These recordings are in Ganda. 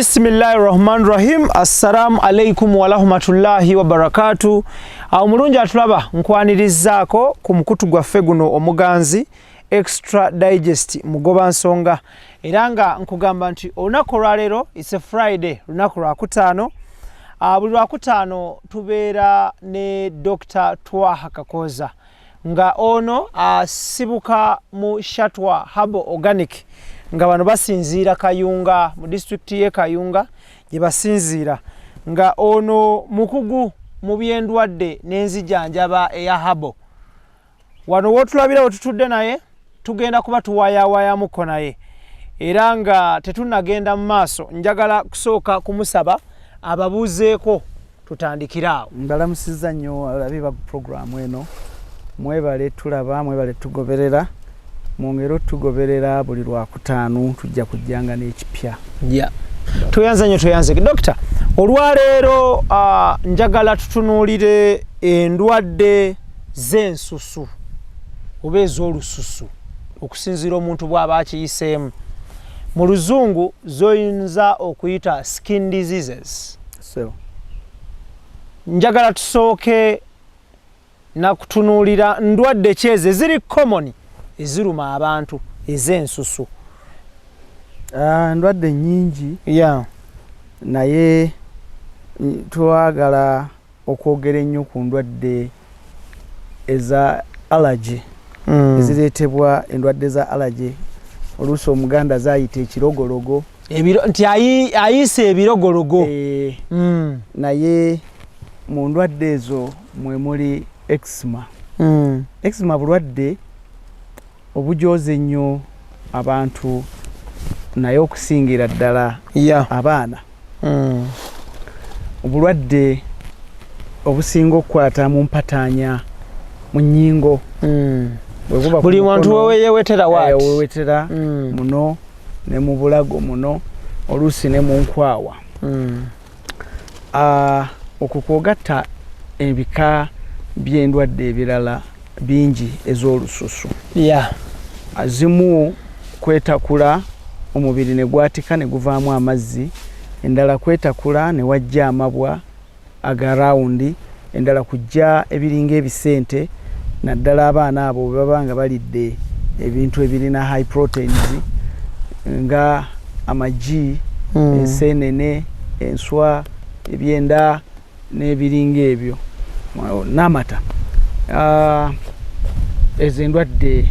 Bismillahirrahmanirrahim. Assalamu alaikum wa rahmatullahi wa barakatuh. Omulungi atulaba nkwanirizaako ku mukutu gwaffe guno omuganzi extra digest mugoba nsonga. Era nga nkugamba nti olunaku lwaleero it's a Friday, lunaku lwakutaano. Buli lwakutaano tubeera ne Dr. Twaha Kakooza nga ono asibuka mu Shatwa Herbal Organic nga bano basinziira Kayunga mu district ye Kayunga gye basinziira nga ono mukugu mu byendwadde n'enzijanjaba eya Herbal. Wano wotulabira wetutudde naye tugenda kuba tuwayawayamukko naye era nga tetunagenda mu maaso njagala kusooka kumusaba ababuuzeeko tutandikiraawo. Mbalamusizza nnyo alabi ba programu eno, mwebale tulaba, mwebale tugoberera, mwongere tugoberera buli lwakutaano tujja kujjanga n'ekipya. Tuyanze Dokita, olwaleero njagala tutunuulire endwadde z'ensusu oba ez'olususu okusinziira omuntu bw'aba akiyiseemu. Mu luzungu zoyinza okuyita skin diseases. Njagala tusooke na kutunuulira ndwadde ki ezo eziri common eziruma abantu ez'ensusu. Ndwadde nnyingi naye twagala okwogera ennyo ku ndwadde eza allergy ezireetebwa endwadde za allergy. Oluusi Omuganda zayita ekirogologo nti ayise ebirogologo. Naye mu ndwadde ezo mwe muli eczema. Eczema bulwadde obujooze ennyo abantu naye okusingira ddala abaana. Obulwadde obusinga okukwata mu mpataanya mu nnyingo. Buli muntu wewetera waati. Wewetera muno ne mu bulago muno oluusi ne mu nkwawa. Okukwogatta ebika by'endwadde ebirala bingi ez'olususu. Azimu kwetakula omubiri ne gwatika ne guvaamu amazzi, endala kwetakula ne wajja amabwa aga rawundi, endala kujja ebiringa ebisente, naddala abaana abo bwe baba nga balidde ebintu ebirina high proteins nga amagi, enseenene, enswa, ebyenda n'ebiringa ebyo n'amata. Ezo endwadde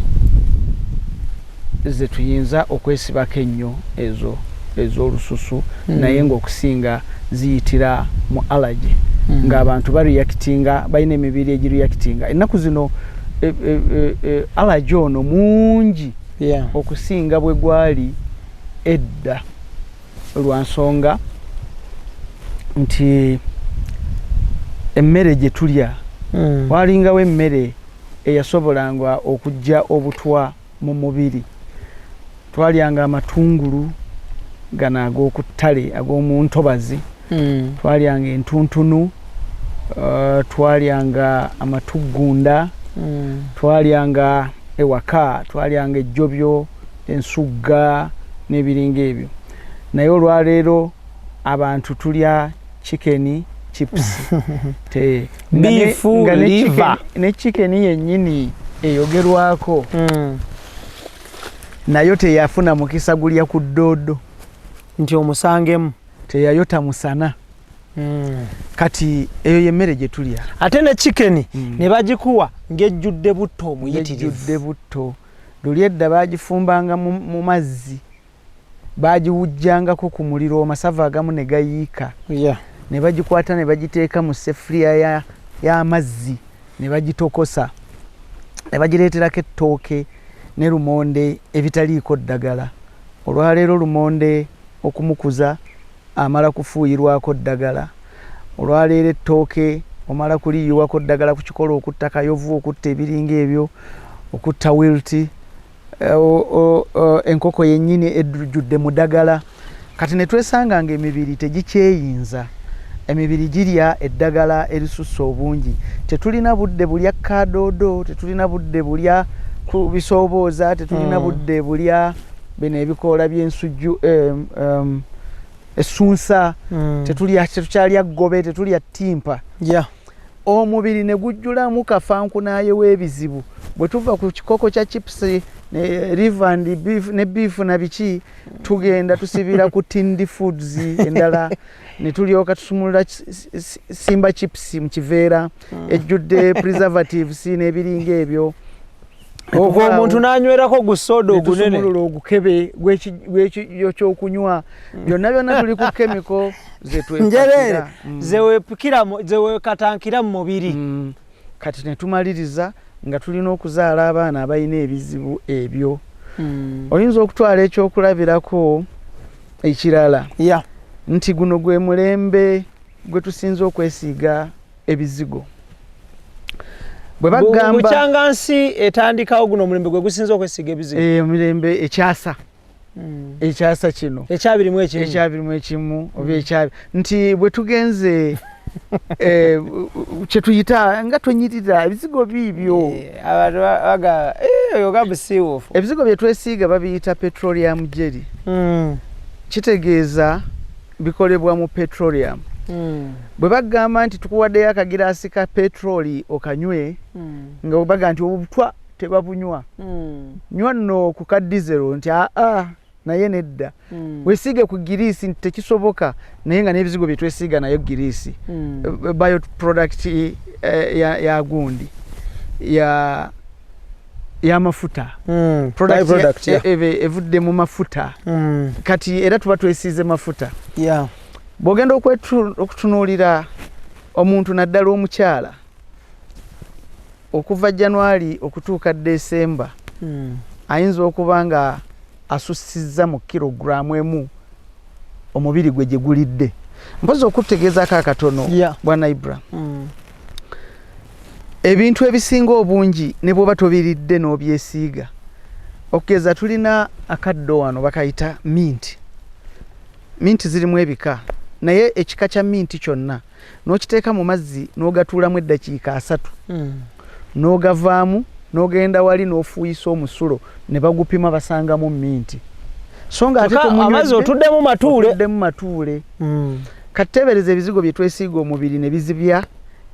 ze tuyinza okwesibako ennyo ezo ez'olususu naye ng'okusinga ziyitira mu allergy ng'abantu bareactinga, balina emibiri egireactinga. Ennaku zino allergy ono mungi okusinga bwe gwali edda lwa nsonga nti emmere gye tulya walingawo emmere eyasobolanga okujja obutwa mu mubiri. Twalyanga amatungulu gano ag'oku ttale ag'omu ntobazi, twalyanga entuntunu, twalyanga amatugunda, twalyanga ewaka, twalyanga ejjobyo, ensugga n'ebiringa ebyo. Naye olwaleero abantu tulya chicken chips beef liver ne chicken yennyini eyogerwako nayo teyafuna mukisa gulya ku ddoodo nti omusangemu teyayota musana. Kati eyo yemmere gye tulya. Ate ne chicken ne bagikuwa ng'ejjudde butto omuyitirivu. Ejjudde butto. Luli edda baagifumbanga mu mazzi, baagiwujjangako ku muliro, amasava agamu ne gayiika. Ne bagikwata ne bagiteeka mu sefuriya y'amazzi ne bagitokosa, ne bagireeterako ettooke ne lumonde ebitaliiko ddagala. Olwaleero lumonde okumukuza amala kufuuyirwako ddagala. Olwaleero ettooke omala kuliyiwako ddagala kukikola okutta kayovu, okutta ebiringa ebyo, okutta wilti, enkoko yennyini ejjudde mu ddagala. Kati ne twesanga ng'emibiri tegikyeyinza. Emibiri girya eddagala erisussa obungi. Tetulina budde bulya kadoodo, tetulina budde bulya ku bisoobooza, tetulina budde bulya bino ebikoola by'ensujju essunsa tetukyalya ggobe tetulya ttimpa omubiri ne gujjulamu kafankunaye w'ebizibu bwe tuva ku kikoko kya chips ne liver and beef ne beef na biki tugenda tusibira ku tindi foods endala ne tulyoka tusumulula simba chips mu kiveera ejjudde preservatives n'ebiringa ebyo ogwo omuntu n'anywerako gusoda ogunene ogukebe gw'ekyokunywa byonna tuli ku chemical njerere zewekatankira mu mubiri kati ne tumaliriza nga tulina okuzaala abaana abalina ebizibu ebyo oyinza okutwala ekyokulabirako ekirala nti guno gwe mulembe gwe tusinza okwesiiga ebizigo bwe bagamba bukyangansi etandikawo guno omulembe gwe gusinza okwesiiga ebizigo omulembe ekyasa ekyasa kino ekyabirimu ekimu oba ekyabi nti bwe tugenze kyetuyita nga tonyirira ebizigo biibyo ebizigo bye twesiiga babiyita petroleum jelly kitegeeza bikolebwa mu petroleum bwe bagamba nti tukuwaddeyo akagiraasi ka petroli okanywe nga webaga nti obutwa tebabunywa nywa nno ku ka dizero nti naye nedda wesiige ku giriisi nti tekisoboka naye nga n'ebizigo bye twesiiga nayo giriisi bioproduct ya gundi y'amafuta product evudde mu mafuta kati era tuba twesiize mafuta bw'ogenda okutunuulira omuntu naddala omukyala okuva January okutuuka December ayinza okuba nga asussizza mu kilogulaamu emu omubiri gwe gye gulidde mpozi okutegeezaako akatono bwana IBRAH ebintu ebisinga obungi ne bw'oba tobiridde n'obyesiiga okugeza tulina akaddo wano bakayita minti zirimu ebika naye ekika kya minti kyonna n'okiteeka mu mazzi n'ogatuulamu eddakiika 3 n'ogavaamu n'ogenda wali n'ofuuyisa omusulo ne bagupima basangamu minti so nga ate amazzi otuddemu matuule kateebereza ebizigo bye twesiiga omubiri ne bizibya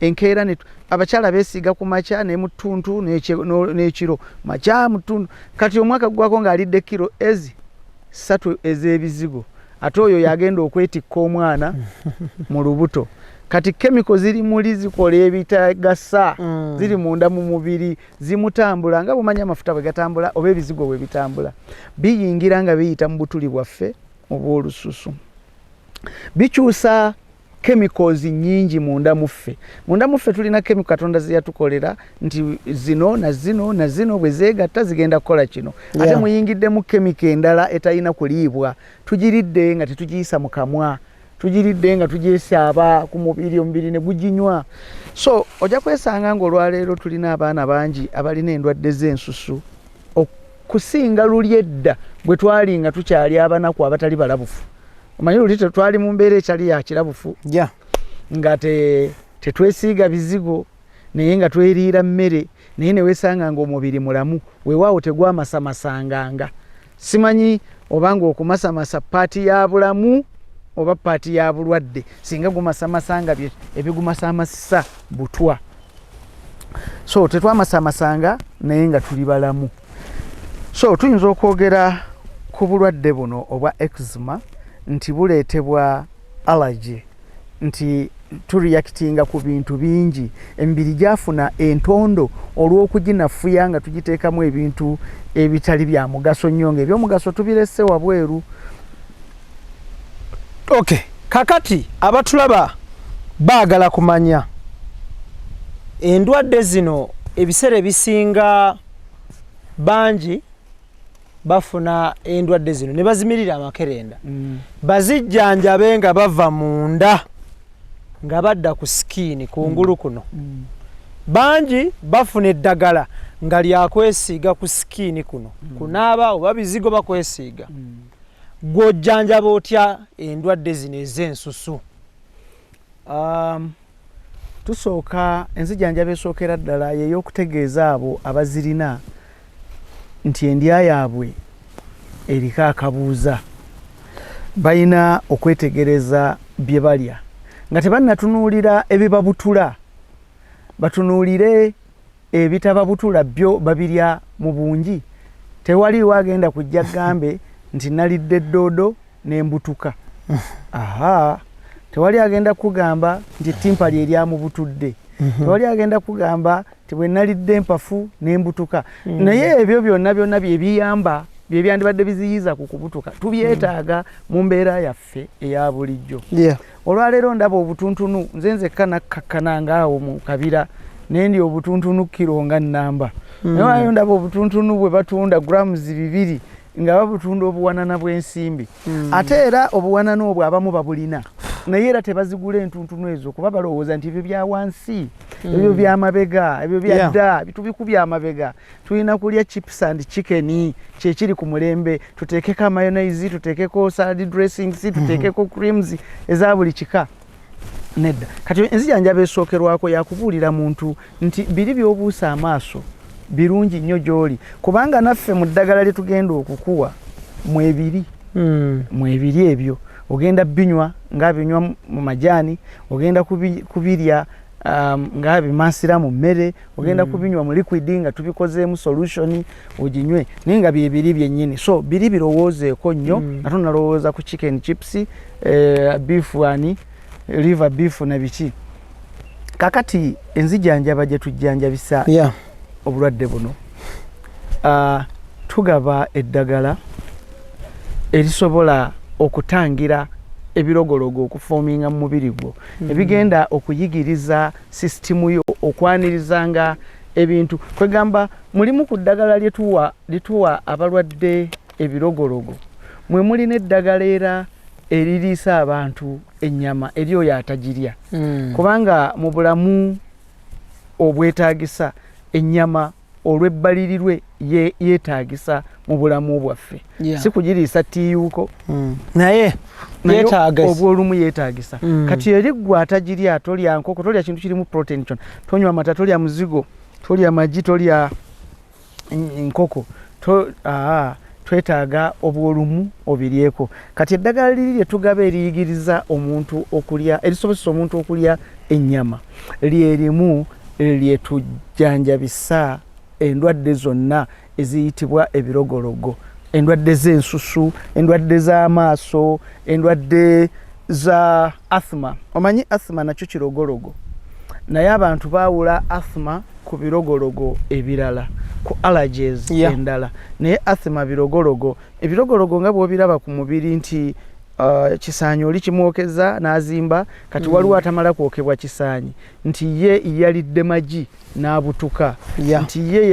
enkeera abakyala beesiiga ku makya ne mu ttuntu n'ekiro makya mu ttuntu kati omwaka gwako ng'alidde kiro 3 ez'ebizigo ate oyo yagenda okwetikka omwana mu lubuto kati chemical ziri muli zikola ebitagasa ziri munda mu mubiri zimutambula nga bumanya amafuta bwe gatambula oba ebizigo bwe bitambula biyingira nga biyita mu butuli bwaffe obw'olususu bikyusa chemicals nyingi munda muffe tulina chemical Katonda ziyatukolera nti zino na zino bwe zeegatta zigenda kukola kino ate muyingiddemu chemical endala etalina kuliibwa tugiridde nga tetugiyisa mu kamwa tugiridde nga tugyesaaba ku mubiri omubiri ne guginywa so ojja kwesanga ng'olwaleero tulina abaana bangi abalina endwadde z'ensusu okusinga luli edda bwe twali nga tukyali abanaku abatali balabufu omanyi luli twali mu mbeera ekyali ya kirabufu nga tetwesiiga bizigo naye nga tweriira mmere naye ne weesanga ng'omubiri mulamu weewaawo tegwamasamasanganga simanyi obanga okumasamasa paati ya bulamu oba paati ya bulwadde singa gumasamasanga ebigumasamasisa butwa so tetwamasamasanga naye nga tuli balamu so tuyinza okwogera ku bulwadde buno obwa eczema nti buleetebwa allergy nti tureactinga ku bintu bingi emibiri gyafuna entondo olw'okuginafuya nga tugiteekamu ebintu ebitali bya mugaso nnyo nga ebyomugaso tubirese wabweru kakati abatulaba baagala kumanya endwadde zino ebiseera ebisinga bangi bafuna endwadde zino ne bazimirira amakerenda bazijjanjabe nga bava munda nga badda ku sikiini kungulu kuno bangi bafuna eddagala nga lyakwesiiga ku sikiini kuno kunaaba oba bizigo bakwesiiga gw'ojjanjaba otya endwadde zino ez'ensusu tusooka enzijjanjaba esookera ddala y'ey'okutegeeza abo abazirina nti endya yaabwe eriko akabuuza bayina okwetegereza bye balya nga tebannatunuulira ebibabutula batunuulire ebitababutula byo babirya mu bungi. Tewali wagenda kujja gambe nti nalidde ddoodo n'embutuka. Aha, tewali agenda kugamba nti timpa lye lyamubutudde. Tewali agenda kugamba nti bwe nalidde empafu n'embutuka. Naye ebyo byonna bye biyamba bye byandibadde biziyiza ku kubutuka tubyetaaga mu mbeera yaffe eya bulijjo. Olwaleero ndaba obutuntunu nze nakkakkana ngaawo mu kabira nendi obutuntunu kiro nga nnamba. Naye ndaba obutuntunu bwe batunda grams 2 nga babutunda obuwanana bw'ensimbi. Ate era obuwanana obwo abamu babulina. Naye era tebazigula entuntunu ezo kuba balowooza nti ebyo bya wansi, ebyo bya mabega, ebyo bya dda, bitubikubya amabega. Tulina kulya chips and chicken kye kiri ku mulembe, tuteekeko mayonnaise, tuteekeko salad dressings, tuteekeko creams eza buli kika. Nedda. Kati enzijanjaba esookerwako yakubuulira muntu nti biri by'obuusa amaaso birungi nnyo gy'oli kubanga naffe mu ddagala lye tugenda okukuwa mwebiri ebyo ogenda binywa nga binywa mu majaani, ogenda kubirya nga bimansira mu mmere, ogenda kubinywa mu liquid nga tubikozeemu solution oginywe naye nga byebiri byennyini. So biri birowoozeeko nnyo ate nalowooza ku chicken chips, beef liver beef na biki. Kakati enzijanjaba gye tujjanjabisa obulwadde buno tugaba eddagala erisobola okutangira ebirogologo okufoominga mu mubiri gwo ebigenda okuyigiriza sisitimu yo okwanirizanga ebintu. Kwegamba mulimu ku ddagala lyetuwa abalwadde ebirogologo mwe muli n'eddagala era eririisa abantu ennyama eri oyo atagirya kubanga mu bulamu obwetaagisa ennyama olw'ebbalirirwe yeetaagisa mu bulamu bwaffe. Si kugiriisa tiyuuko naye obwolumu yeetaagisa. Kati eri ggwe atagirya, tolya nkoko, tolya kintu kirimu protein kyonna, tonywa mata, tolya muzigo, tolya magi, tolya nkoko, twetaaga obwolumu obiryeko. Kati eddagala liri lye tugaba eriyigiriza omuntu okulya, erisobozesa omuntu okulya ennyama lyerimu lyetujjanjabisa endwadde zonna eziyitibwa ebirogologo, endwadde z'ensusu, endwadde z'amaaso, endwadde za asthma. Omanyi asthma nakyo kirogologo, naye abantu baawula asthma ku birogologo ebirala, ku allergies endala, naye asthma birogologo. Ebirogologo nga bw'obiraba ku mubiri nti kisaanyi oli kimwokeza n'azimba, kati waliwo atamala kwokebwa kisaanyi nti ye yalidde magi n'abutuka, nti ye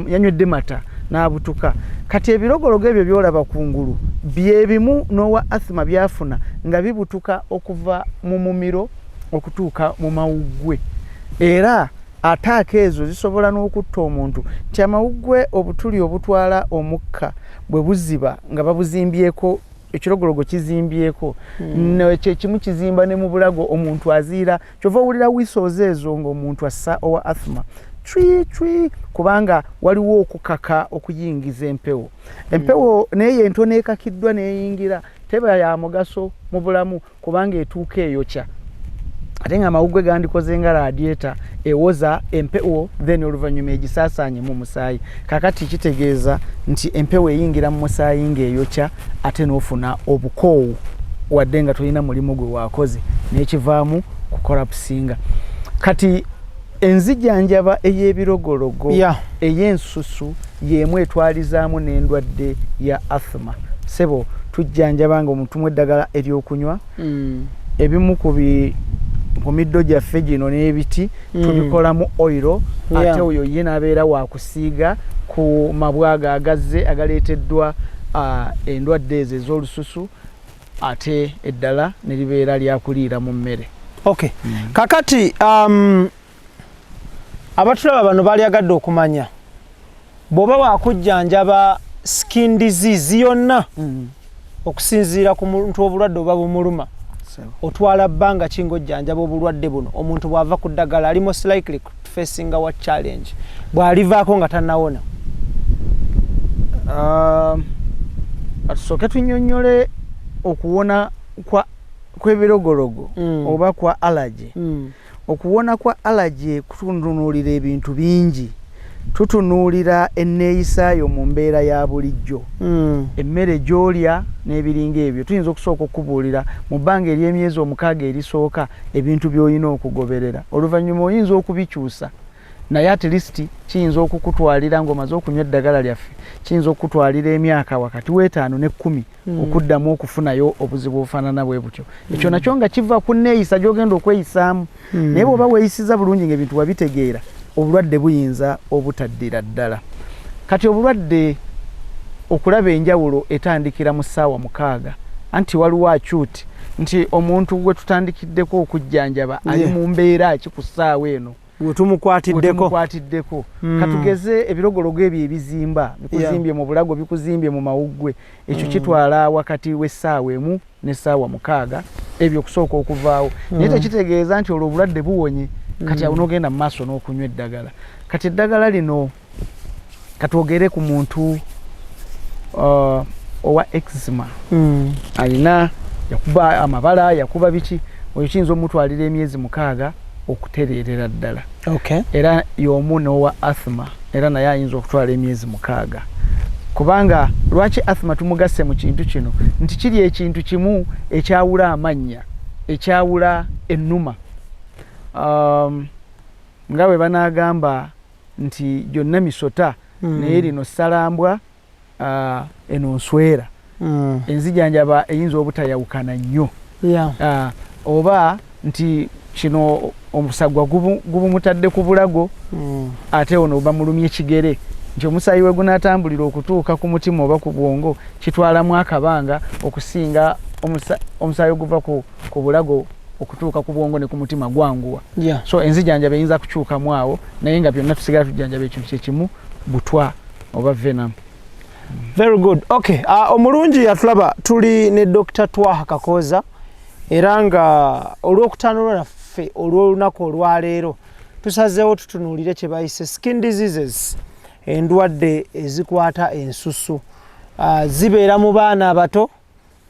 yanywedde mata n'abutuka. Kati ebirogologo ebyo byolaba kungulu bye bimu n'owa asthma byafuna nga bibutuka okuva mu mumiro okutuuka mu mawuggwe, era ataaka ezo zisobola n'okutta omuntu nti amawuggwe obutuli obutwala omukka bwe buziba nga babuzimbyeko, ekirogologo kizimbyeko kyekimu kizimba ne mu bulago omuntu aziira, kyova owulira wisooza ezo ng'omuntu assa owa asthma cwi kubanga waliwo okukaka okuyingiza empewo. Empewo naye yentono ekakiddwa n'eyingira teba ya mugaso mu bulamu kubanga etuuka eyokya. Ate nga amawuggwe gandikoze nga radiator ewoza empewo then oluvannyuma egisaasaanye mu musaayi. Kakati kitegeeza nti empewo eyingira mu musaayi ng'eyokya ate n'ofuna obukoowu wadde nga tolina mulimu gwe wakoze n'ekivaamu kukorapusinga. Kati enzijanjaba ey'ebirogologo ey'ensusu y'emu etwalizaamu n'endwadde ya asthma. Sebo tujjanjaba nga omuntu mu eddagala ery'okunywa ebimu ku middo gyaffe gino n'ebiti tubikolamu oiro ate oyo ye n'abeera wakusiiga ku mabwaga agazze agaleeteddwa endwadde ezo ez'olususu ate eddala ne libeera lyakuliira mu mmere. Kakati abatulaba bano balyagadde okumanya bw'oba wakujjanjaba skin disease yonna okusinziira ku muntu obulwadde oba bumuluma otwala bbanga ki ng'ojjanjaba obulwadde buno omuntu bw'ava ku ddagala ali most likely facing wa challenge bw'alivaako nga tannawona? Atusoke tunyonyole okuwona kw'ebirogorogo oba kwa allergy. Okuwona kwa allergy kutunuulira ebintu bingi. Tutunuulira enneeyisa yo mu mbeera ya bulijjo. Emmere gy'olya n'ebiringa ebyo tuyinza okusooka okubuulira mu bbanga ery'emyezi 6 erisooka ebintu by'olina okugoberera. Oluvannyuma oyinza okubikyusa naye at least kiyinza okukutwalira ng'omaze okunywa eddagala lyaffe kiyinza okukutwalira emyaka wakati w'5 ne 10 okuddamu okufunayo obuzibu obufaanana bwe butyo. Ekyo nakyo nga kiva ku nneeyisa gy'ogenda okweyisaamu. Naye bw'oba weeyisiza bulungi ng'ebintu wabitegeera obulwadde buyinza obutaddira ddala. Kati obulwadde okulaba enjawulo etandikira mu ssaawa 6 anti waliwo acute nti omuntu gwe tutandikiddeko okujjanjaba ali mu mbeera ki ku ssaawa eno tumukwatiddeko. Katugeze ebirogologo ebyo ebizimba bikuzimbye mu bulago bikuzimbye mu mawuggwe ekyo kitwala wakati w'essaawa 1 n'essaawa 6 ebyo kusooka okuvaawo. Naye tekitegeeza nti olwo obulwadde buwonye. Kati awo n'ogenda mu maaso n'okunywa eddagala. Kati eddagala lino katwogere ku muntu owa eczema alina yakuba amabala yakuba biki oyo kiyinza omutwalira emyezi 6 okutereerera ddala. Era y'omu n'owa asthma era naye ayinza okutwala emyezi 6 kubanga lwaki asthma tumugasse mu kintu kino nti kiri ekintu kimu ekyawula amannya ekyawula ennuma. Nga bwe banaagamba nti gyonna misota naye lino ssalambwa eno nswera. Enzijanjaba eyinza obutayawukana nnyo. Oba nti kino omusagwa gubumutadde ku bulago ate ono bamulumye ekigere nti omusaayi we gunaatambulira okutuuka ku mutima oba ku bwongo kitwalamu akabanga okusinga omusaayi oguva ku bulago okutuuka ku bwongo ne ku mutima gwanguwa. So enzijanjaba eyinza kukyukamu awo naye nga byonna tusigala tujanjaba ekintu kyekimu butwa oba venom. Very good. Okay. Omulungi yatulaba tuli ne Dr. Twaha Kakooza era nga olw'okutaanulwa naffe olw'olunaku olwaleero tusazeewo tutunuulire kye bayise skin diseases, endwadde ezikwata ensusu. Zibeera mu baana abato,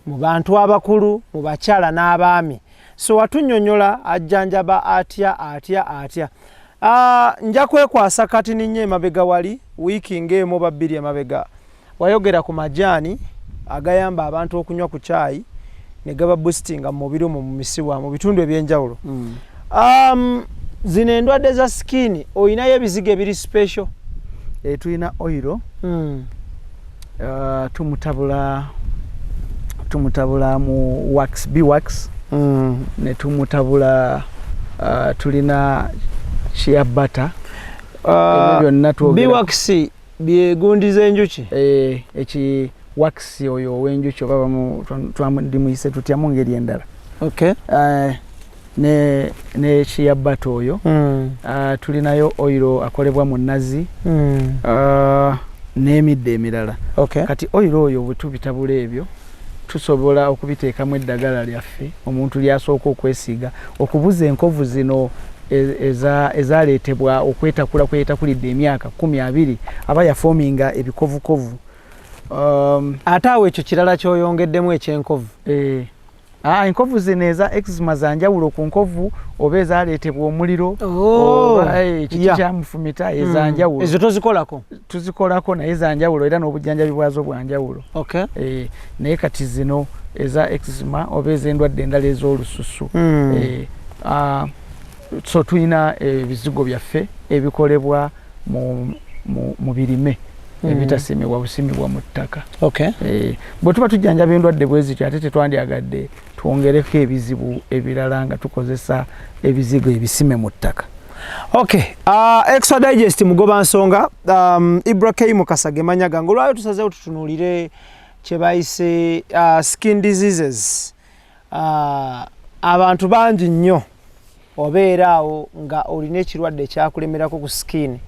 mu bantu abakulu, mu bakyala n'abaami. So watunnyonnyola ajjanjaba atya. Nja kwekwasa kati ninnya emabega wali wiiki ng'emu oba 2 emabega wayogera ku majaani agayamba abantu okunywa ku caayi ne gaba boostinga mu mubiri mu misiwa mu bitundu ebyenjawulo. Zino endwadde za skin oyinayo ebizigo ebiri special. Tulina oil tumutabula mu wax beeswax ne tumutabula tulina shea butter byonna beeswax byegundiza enjuki. Eki wax oyo ow'enjuki oba twandimuyise tutya mu ngeri endala. Ne shea butter oyo tulinayo oil akolebwa mu nazi n'emidde emirala. Kati oil oyo bwe tubitabula ebyo tusobola okubiteekamu eddagala lyaffe omuntu lyasooka okwesiiga okubuza enkovu zino ezaleetebwa okwetakula kweyetakulidde emyaka 10-20 aba yafoominga ebikovukovu. Ate awo ekyo kirala kyoyongeddemu ekyenkovu. Enkovu zino eza eczema za njawulo ku nkovu oba ezaleetebwa omuliro oba ekiti kyamufumita eza njawulo. Ezo tozikolako? Tuzikolako naye za njawulo era n'obujjanjabi bwazo bwa njawulo. Naye kati zino eza eczema oba ez'endwadde endala ez'olususu. So tulina ebizigo byaffe ebikolebwa mu birime ebitasimibwa busimibwa mu ttaka. Bwe tuba tujjanjaba endwadde bwe zityo ate tetwandyagadde twongereko ebizibu ebirala nga tukozesa ebizigo ebisime mu ttaka. Extra Digest mugoba nsonga IBRAH Mukasa gemanya gange olwayo tusazeewo tutunuulire kye bayise skin diseases. Abantu bangi nnyo obeera awo nga olina ekirwadde ekyakulemerako ku skin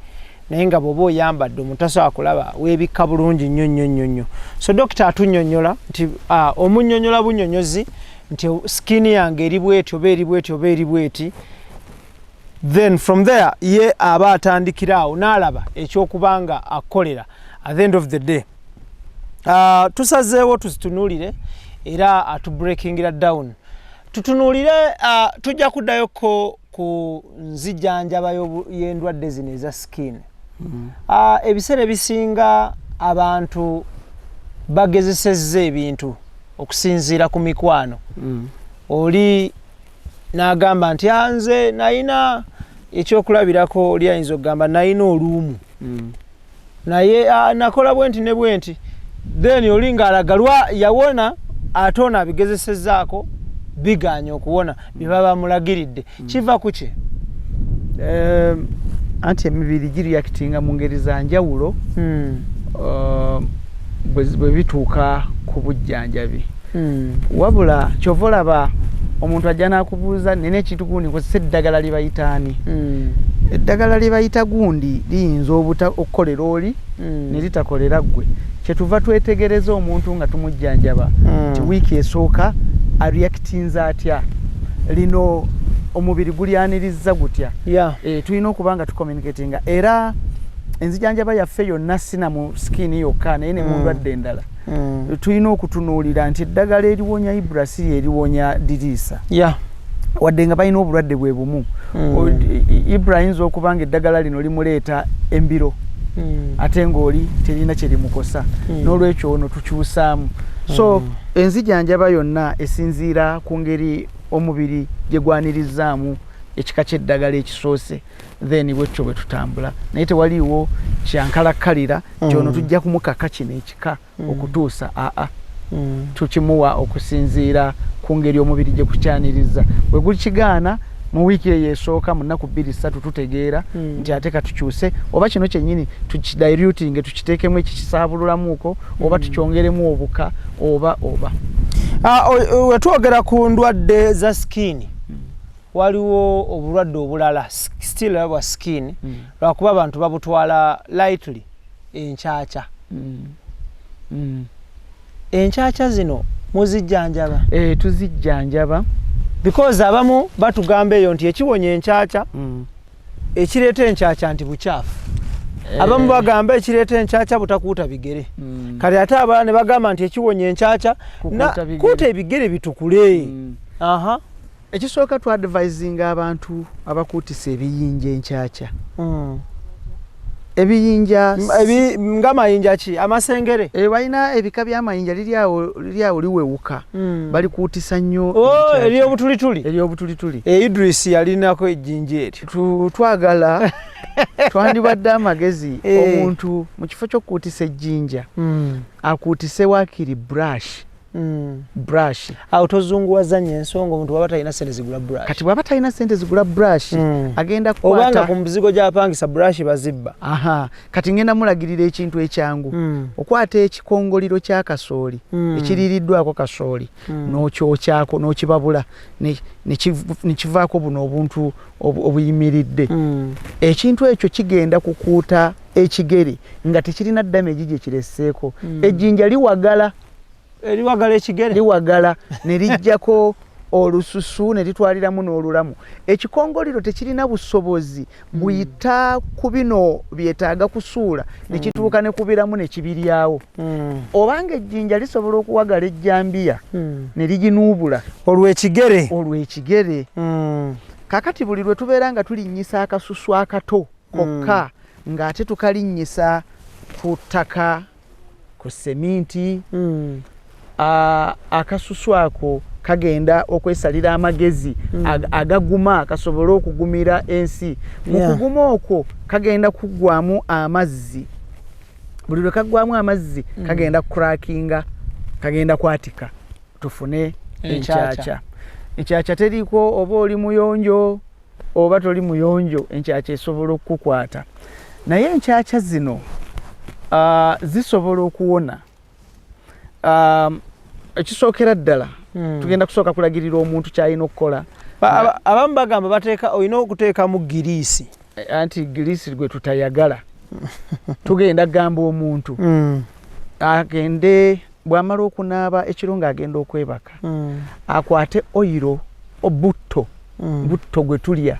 naye nga bw'oba oyambadde omuntu asobola kulaba weebikka bulungi nnyo. So dokita atunnyonnyola nti omunnyonnyola bunnyonnyozi nti skin yange eri bweti oba eri bweti oba eri bweti, then from there ye aba atandikira awo n'alaba ekyokubanga akolera at the end of the day. Tusazeewo tuzitunulire era atubreakingira down. Tutunulire tujja kuddayo ku nzijanjaba y'endwadde zino eza skin. Ebiseera ebisinga abantu bagezesezza ebintu okusinziira ku mikwano. Oli n'agamba nti anze nayina ekyokulabirako, oli ayinza okugamba nayina oluumu. Naye nakola bwenti ne bwenti. Then oli ng'alagalwa yawona ate ono abigezesezzaako biganye okuwona bye baba bamulagiridde. Kiva ku ki? Anti emibiri gireactinga mu ngeri za njawulo bwe bituuka ku bujjanjabi. Wabula kyova olaba omuntu ajja n'akubuuza nina ekintu gundi nkozesa eddagala lye bayita ani? Eddagala lye bayita gundi liyinza okukolera oli ne litakolera ggwe. Kyetuva twetegereza omuntu nga tumujjanjaba nti wiiki esooka areactinze atya, lino omubiri gulyaniriza gutya. Tulina okuba nga tucommunicatinga, era enzijanjaba yaffe yonna sina mu skini yokka naye ne mu ndwadde endala. Tulina okutunuulira nti eddagala eriwonya IBRAH si eriwonya diriisa. Wadde nga balina obulwadde bwe bumu. IBRAH ayinza okuba nga eddagala lino limuleeta embiro ate ng'oli terina kye limukosa. N'olwekyo ono tukyusaamu. So enzijanjaba yonna esinziira ku ngeri omubiri gye gwanirizzaamu ekika ky'eddagala ekisoose, then bwekyo bwe tutambula. Naye tewaliiwo kyankalakkalira nti ono tujja kumukaka kino ekika okutuusa. Tukimuwa okusinziira ku ngeri omubiri gye gukyanirizza. Bwe gukigaana mu wiiki eyo esooka mu nnaku 2-3 tutegeera nti ate katukyuse, oba kino kyennyini tukidilutinge tukiteekemu ekikisaabululamuuko, oba tukyongeremu obuka oba. We twogera ku ndwadde za skin, waliwo obulwadde obulala still bwa skin lwakuba abantu babutwala lightly, enkyakya. Enkyakya zino muzijjanjaba? Tuzijjanjaba because abamu batugamba eyo nti ekiwonya enkyakya ekireeta enkyakya nti bukyafu. Abamu bagamba ekireeta enkyakya butakuuta bigere. Kale ate abalala ne bagamba nti ekiwonya enkyakya kuuta ebigere bitukule. Ekisooka tu advisinga abantu abakuutisa ebiyinja enkyakya. Ebiyinja ng'amayinja ki? Amasengere? Balina ebika by'amayinja liri awo liwewuka. Balikuutisa nnyo. Ery'obutulituli? Ery'obutulituli. Idris yalinako ejjinja eryo. Twagala twandibadde amagezi omuntu mu kifo ky'okukuutisa ejjinja akuutise waakiri brush. Brush. Tozunguwaza nnyo ensonga omuntu bw'aba talina ssente zigula brush. Kati bw'aba talina ssente zigula brush agenda kukwata. Obanga ku muzigo gy'apangisa brush bazibba. Kati ngenda mulagirira ekintu ekyangu. Okwata ekikongoliro kya kasooli ekiriiriddwako kasooli n'okyokyako n'okibabula ne kivaako buno obuntu obuyimiridde. Ekintu ekyo kigenda kukuuta ekigere nga tekirina damage gye kiresseeko. Ejjinja liwagala. Liwagala ekigere? Liwagala ne lijjako olususu ne litwaliramu n'olulamu. Ekikongoliro tekirina busobozi buyita ku bino byetaaga kusuula ne kituuka ne kubiramu ne kibiryawo. Obanga ejjinja lisobola okuwagala ejjambiya ne liginuubula olw'ekigere. Kakati buli lwe tubeera nga tulinnyisa akasusu akato kokka ng'ate tukalinnyisa ku ttaka, ku seminti, akasusu ako kagenda okwesalira amagezi agaguma akasobole okugumira ensi. Mu kuguma okwo kagenda kuggwamu amazzi. Buli lwe kaggwamu amazzi kagenda crackinga, kagenda kwatika tufune enkyakya. Enkyakya teriiko oba oli muyonjo oba toli muyonjo, enkyakya esobola okukukwata. Naye enkyakya zino zisobola okuwona. Ekisookera ddala tugenda kusooka kulagirira omuntu ky'alina okukola. Abamu bagamba bateeka olina okuteekamu giriisi. Anti giriisi gwe tutayagala. Tugenda gamba omuntu agende bw'amala okunaaba ekiro ng'agenda okwebaka akwate oyiro obutto gwe tulya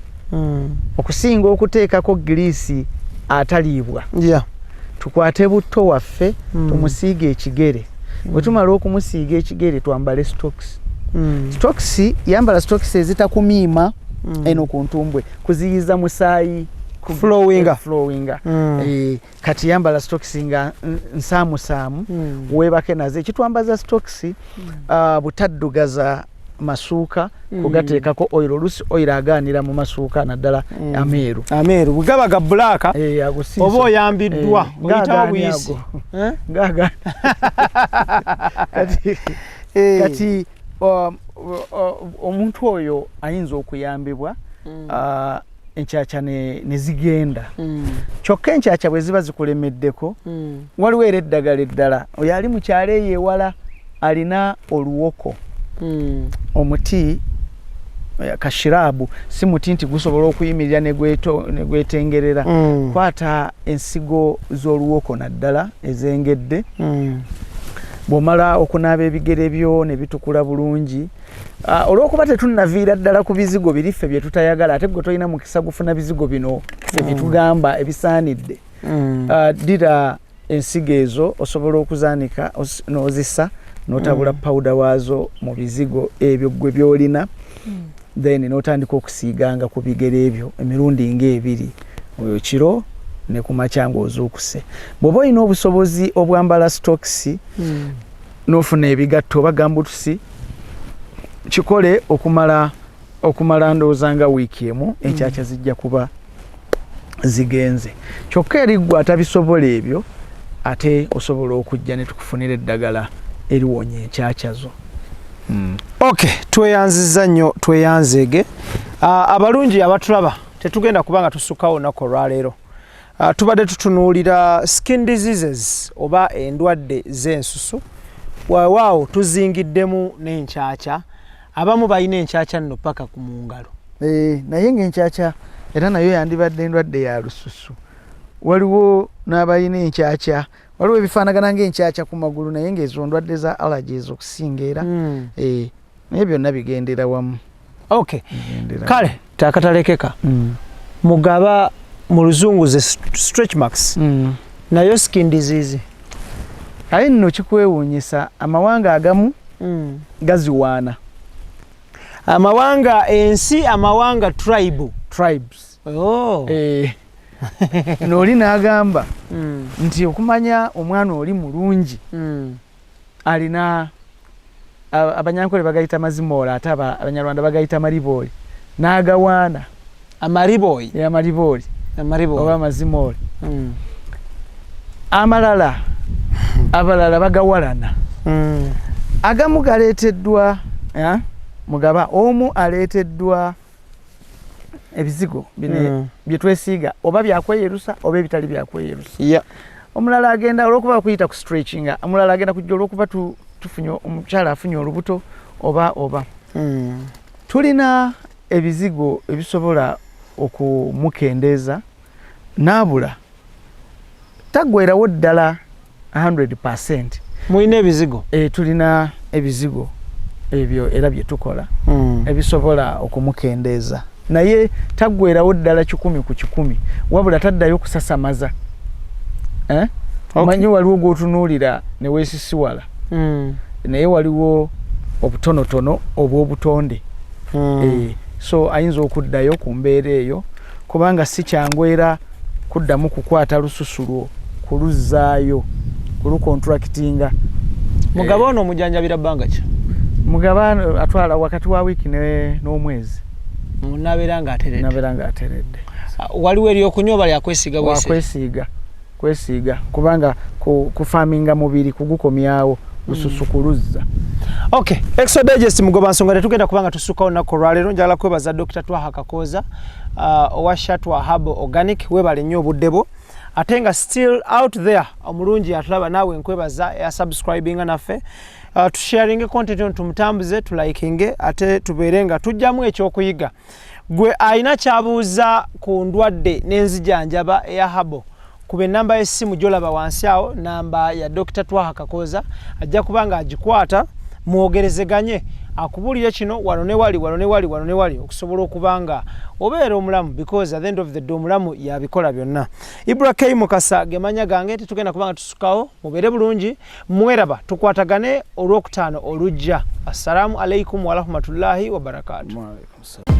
okusinga okuteekako giriisi ataliibwa. tukwate butto waffe tumusiige ekigere bwe tumala okumusiiga ekigere twambale stocks stocks yambala stocks ezitakumiima eno ku ntumbwe kuziyiza musaayi flowinga kati yambala stocks nga nsaamusaamu weebake nazo ekitwambaza stocks butaddugaza masuuka kugateekako oil olusi oil agaanira mu masuuka naddala ameeru bugaba ga black oba oyambiddwa oyitawo buyisi kati omuntu oyo ayinza okuyambibwa enkyakya ne zigenda kyokka enkyakya bwe ziba zikulemeddeko waliwo era eddagala eddala oyo ali mu kyalo eyo ewala alina oluwoko omuti kashirabu si muti nti gusobola okuyimirira ne gwetengerera kwata ensigo z'oluwoko naddala ezengedde bw'omala okunaaba ebigere byo ne bitukula bulungi olw'okuba tetunnaviira ddala ku bizigo biriffe bye tutayagala ate gwe tolina mukisa gufuna bizigo bino ffe bitugamba ebisaanidde ddira ensigo ezo osobola okuzaanika n'ozisa n'otabula pawuda waazo mu bizigo ebyo gwe byolina then n'otandika okusiiganga ku bigere ebyo emirundi ng'ebiri oyo kiro ne ku makya ng'ozuukuse bw'oba olina obusobozi obwambala stocks n'ofuna ebigatto oba gambutusi kikole okumala ndowooza nga wiiki emu enkyakya zijja kuba zigenze kyokka eriggwa atabisobola ebyo ate osobola okujja ne tukufunira eddagala eriwonya enkyakya zo okay tweyanziza nnyo tweyanzeege abalungi abatulaba tetugenda kubanga tusukkawo olunaku olwaleero tubadde tutunuulira skin diseases oba endwadde z'ensusu waawaawo tuzingiddemu n'enkyakya abamu balina enkyakya nno paka ku mu ngalo naye ng'enkyakya era nayo yandibadde endwadde ya lususu waliwo n'abalina enkyakya waliwo ebifaanagana ng'enkyakya ku magulu naye ng'ezo ndwadde za allergies okusinga era naye byonna bigendera wamu okay kale takatalekeka mugaba mu luzungu ze stretch marks nayo skin disease aye nno kikwewuunyisa amawanga agamu gaziwaana amawanga ensi amawanga tribes n'oli n'agamba nti okumanya omwana oli mulungi alina abanyankole bagayita mazimooli ate abanyarwanda bagayita maribooli n'agawaana amaribooli oba mazimooli abalala bagawalana agamu galeeteddwa mugaba omu aleeteddwa ebizigo bine bye twesiiga oba byakweyerusa oba ebitali byakweyerusa omulala agenda olw'okuba kuyita ku stretchinga omulala agenda kujja olw'okuba tufunye omukyala afunye olubuto oba tulina ebizigo ebisobola okumukendeeza naabula taggwerawo ddala 100%. Mulina ebizigo? Tulina ebizigo ebyo era bye tukola ebisobola okumukendeeza naye taggwerawo ddala 100 ku 100 wabula taddayo kusasamaza manyi waliwo gwotunuulira ne weesisiwala naye waliwo obutonotono obw'obutonde so ayinza okuddayo ku mbeera eyo kubanga si kyangu era kuddamu kukwata lususu lwo kuluzzaayo kulukontractinga. Mugaba ono omujanjabira bbanga ki? Mugaba atwala wakati wa wiiki n'omwezi. Nabeera ng'ateredde. Waliwo eryokunywa lya kwesiiga bwese? Kwesiiga kubanga kufaminga mubiri kugukomyawo lususu kuluzza. Okay, Extra Digest mugoba nsonga tetugenda kubanga tusukawo olunaku olwaleero. Njagala kwebaza Dr. Twaha Kakooza owa Twaha Organic webale nnyo obuddebo ate nga still out there omulungi atulaba naawe nkwebaza ya subscribing naffe tusharinge content on tumutambuze tulikinge ate tubeere nga tujjamu ekyokuyiga. Gwe ayina kyabuuza ku ndwadde n'enzijanjaba eya habo kube namba y'essimu gyolaba wansi awo namba ya Dr. Twaha Kakooza ajja kubanga agikwata mwogerezeganye akubulira kino wano ne wali okusobola okubanga obeera omulamu because at the end of the day omulamu yabikola byonna. IBRAH Mukasa gemanya gange tetugenda kubanga tusukawo mubeere bulungi mweraba tukwatagane olwokutaano olujja. Assalamu alaikum wa rahmatullahi wa barakatuh.